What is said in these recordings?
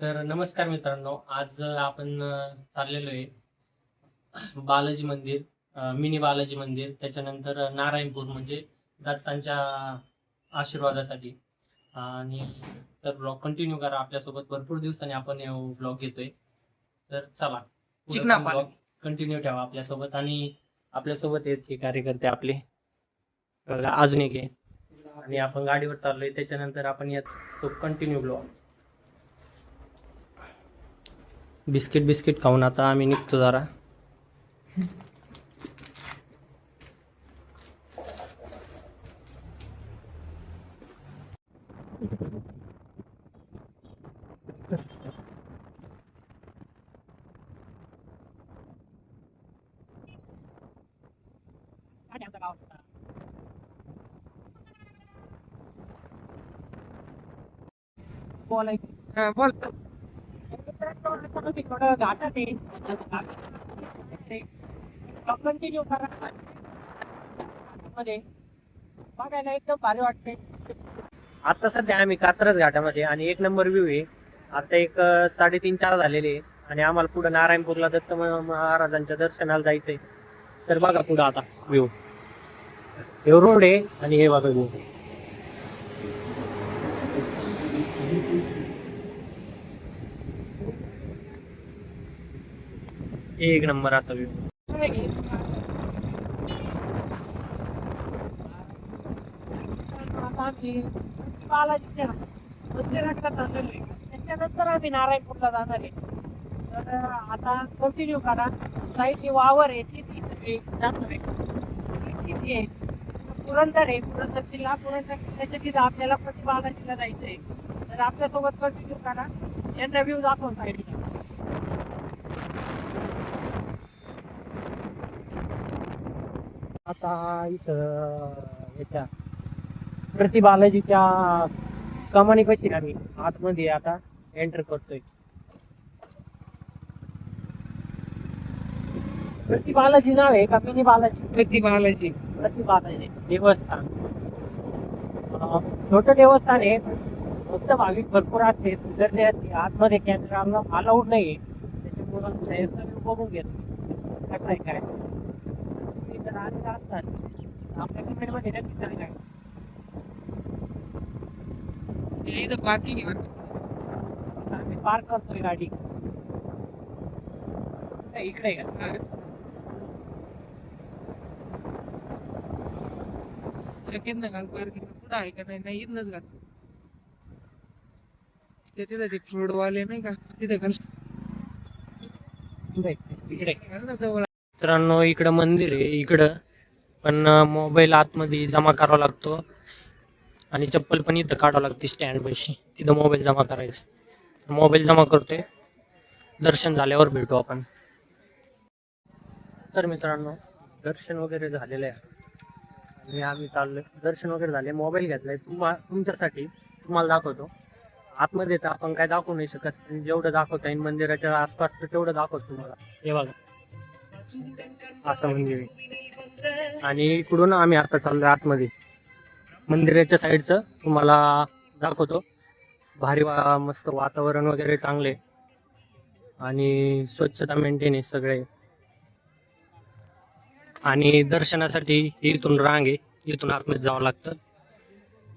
तर नमस्कार मित्रांनो, आज आपण चाललेलो आहे बालाजी मंदिर, मिनी बालाजी मंदिर, त्याच्यानंतर नारायणपूर म्हणजे दत्तांच्या आशीर्वादासाठी. आणि तर ब्लॉग कंटिन्यू करा आपल्यासोबत. भरपूर दिवसांनी आपण ब्लॉग घेतोय. तर चला चिकना ब्लॉग कंटिन्यू ठेवा आपल्यासोबत. आणि आपल्यासोबत आहेत हे कार्यकर्ते आपले, बघा, अजून एक आहे. आणि आपण गाडीवर चाललोय, त्याच्यानंतर आपण यात कंटिन्यू ब्लॉग. बिस्किट बिस्किट खाऊन आता आम्ही निघतो जरा. बोल. थोडं घाटात आहे. कंटिन्यू करा मध्ये बघायला एकदम भारी वाटते. आता सध्या आम्ही कात्रज घाटामध्ये आणि एक नंबर व्ह्यू आहे. आता एक 3:30-4 झालेले आहे आणि आम्हाला पुढे नारायणपूरला दत्त महाराजांच्या दर्शनाला जायचंय. तर बघा पुढे आता व्ह्यू, हे रोड आहे आणि हे बघा व्ह्यू. एक नंबर आता व्ह्यू. बालाजीच्या मंदिराकडे चाललेलो आहे. त्याच्यानंतर आम्ही नारायणपूरला जाणार आहे. तर आता कंटिन्यू करा. साईडनी वावर आहे, शेती सगळी जाणार आहे. शेती आहे, पुरंदर आहे, पुरंदर जिल्हा, पुरंदर जिल्ह्याच्या तिथं आपल्याला प्रति बालाजीला जायचं आहे. तर आपल्यासोबत कंटिन्यू करा. यांना व्ह्यू दाखवून साईडला. आता इथं याच्या प्रति बालाजीच्या कमानीपाशी आम्ही आतमध्ये आता एंटर करतोय. प्रति बालाजी नाव आहे का मिनी बालाजी? प्रति बालाजी. प्रति बालाजी देवस्थान. छोटं देवस्थान आहे, फक्त भाविक भरपूर असते, गर्दी असते. आतमध्ये कॅमेरा अलाउड नाही, त्याच्यामुळे बघून घेतो काय काय तर आलेलं असतात आपल्या कमेंटमध्ये नक्की सांगा. इथं पार्किंग आहे. आम्ही पार्क करतोय गाडी इकडे का? पार्किंग कुठं आहे का नाही इथनच घाल. तिथं ते फ्रूटवाले नाही का तिथे घाल. इकडे मित्रांनो, इकडं मंदिर आहे इकडं, पण मोबाईल आतमध्ये जमा करावा लागतो आणि चप्पल पण इथं काढावं लागते स्टँड पाशी. तिथं मोबाईल जमा करायचा. मोबाईल जमा करतोय, दर्शन झाल्यावर भेटू आपण. तर मित्रांनो, दर्शन वगैरे झालेलं आहे आणि आम्ही चाललोय. दर्शन वगैरे झाले, मोबाईल घेतलाय तुमच्यासाठी, तुम्हाला दाखवतो. आतमध्ये तर आपण काय दाखवू नाही शकत, जेवढं दाखवता येईल मंदिराच्या आसपास तर तेवढं दाखवतो तुम्हाला. हे बघा, असं मंदिर आहे. आणि इकडून आम्ही आता चाललोय आतमध्ये. मंदिराच्या साईडचं तुम्हाला दाखवतो. भारी मस्त वातावरण वगैरे चांगले आणि स्वच्छता मेंटेन आहे सगळे. आणि दर्शनासाठी इथून रांग आहे, इथून आतमध्ये जावं लागतं.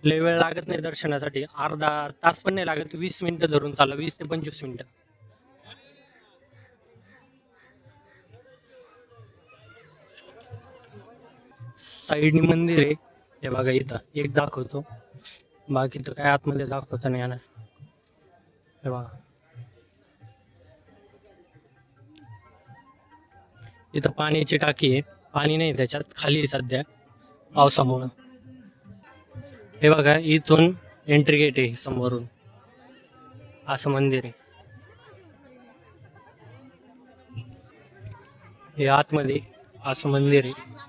लय वेळ लागत नाही दर्शनासाठी, अर्धा तास पण नाही लागत. 20 मिनिटं धरून चाललं, 20 ते 25 मिनिटं. साईडनी मंदिर आहे, हे बघा इथं एक दाखवतो. बाकी तर काय आतमध्ये दाखवतं नाही येणार. हे बघा, इथं पाण्याची टाकी आहे, पाणी नाही त्याच्यात, खाली सध्या पावसामुळं. हे बघा, इथून एंट्री गेट आहे समोरून, असं मंदिर आहे. हे आतमध्ये असं मंदिर आहे,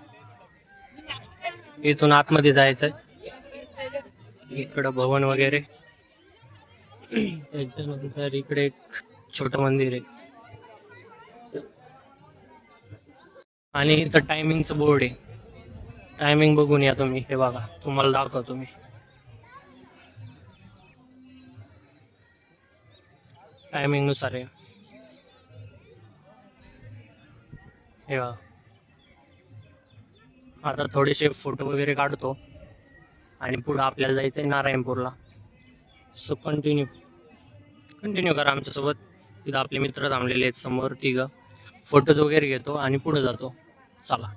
इथून आतमध्ये जायचंय. इकडं भवन वगैरे, त्याच्यानंतर इकडे एक छोटं मंदिर आहे आणि इथं टायमिंगचं बोर्ड आहे. टायमिंग बघून या तुम्ही. हे बघा, तुम्हाला दाखवतो मी. टायमिंगनुसार आहे. हे बघा. आता थोडेसे फोटो वगैरे काढतो आणि पुढं आपल्याला जायचं आहे नारायणपूरला. सो कंटिन्यू करा आमच्यासोबत. तिथं आपले मित्र थांबलेले आहेत समोर तिघं. फोटोज वगैरे घेतो आणि पुढे जातो. चला.